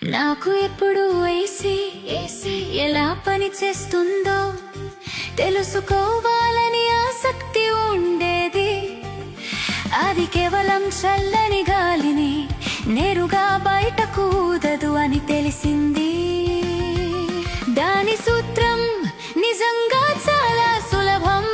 నాకు ఎప్పుడు ఏసీ ఎలా పని చేస్తుందో తెలుసుకోవాలని ఆసక్తి ఉండేది. అది కేవలం చల్లని గాలిని నేరుగా బయటకు ఊదదు అని తెలిసింది. దాని సూత్రం నిజంగా చాలా సులభం.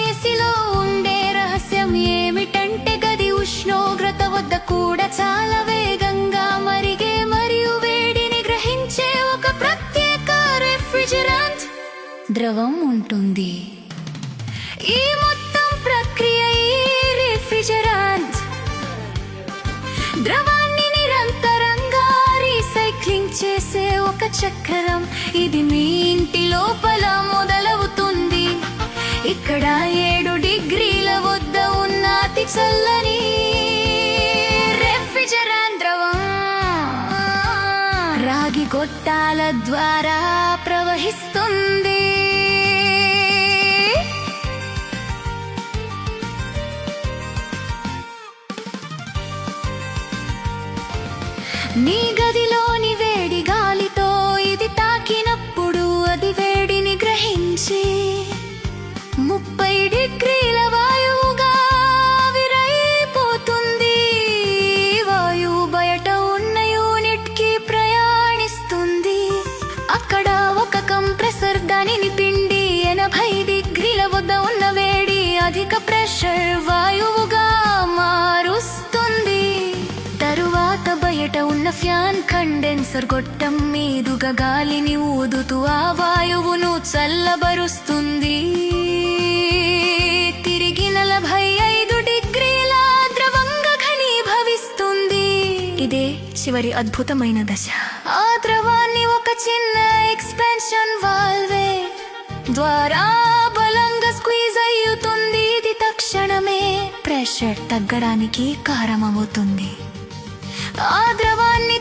ఏసీలో ఉండే రహస్యం ఏమిటంటే గది ఉష్ణోగ్రత వద్ద కూడా చాలా వేగంగా మరిగే మరియు వేడిని గ్రహించే ఒక ప్రత్యేక రిఫ్రిజిరెంట్ ద్రవం ఉంటుంది. ఈ మొత్తం ప్రక్రియ ఈ రిఫ్రిజిరెంట్ ద్రవాన్ని నిరంతరంగా రీసైక్లింగ్ చేసే ఒక చక్రం. ఇది మీ ఇంటి లోపల మొదలవుతుంది. ఇక్కడ 7 డిగ్రీల వద్ద ఉన్న అతి చల్లని రిఫ్రిజిరెంట్ ద్రవం రాగి గొట్టాల ద్వారా ప్రవహిస్తుంది. నీ గదిలోని వేడి గాలితో ఇది తాకినప్పుడు అది వేడిని గ్రహించి 30 డిగ్రీల వాయువుగా ఆవిరైపోతుంది. వాయువు బయట ఉన్న యూనిట్ కి ప్రయాణిస్తుంది. అక్కడ ఒక కంప్రెసర్ దానిని పిండి 80 డిగ్రీల వద్ద ఉన్న వేడి అధిక ప్రెషర్ వాయువుగా మారుస్తుంది. తరువాత బయట ఉన్న ఫ్యాన్ కండెన్సర్ గొట్టం మీదుగా గాలిని ఊదుతూ ఆ వాయువును చల్లబరుస్తుంది. తిరిగి 45 డిగ్రీల ద్రవంగా ఘనీభవిస్తుంది. ఇదే చివరి అద్భుతమైన దశ. ఆ ద్రవాన్ని ఒక చిన్న ఎక్స్పాన్షన్ వాల్వే ద్వారా బలంగా స్క్వీజ్ అయ్యుతుంది. ఇది తక్షణమే ప్రెషర్ తగ్గడానికి కారణమవుతుంది. ఆ ద్రవాన్ని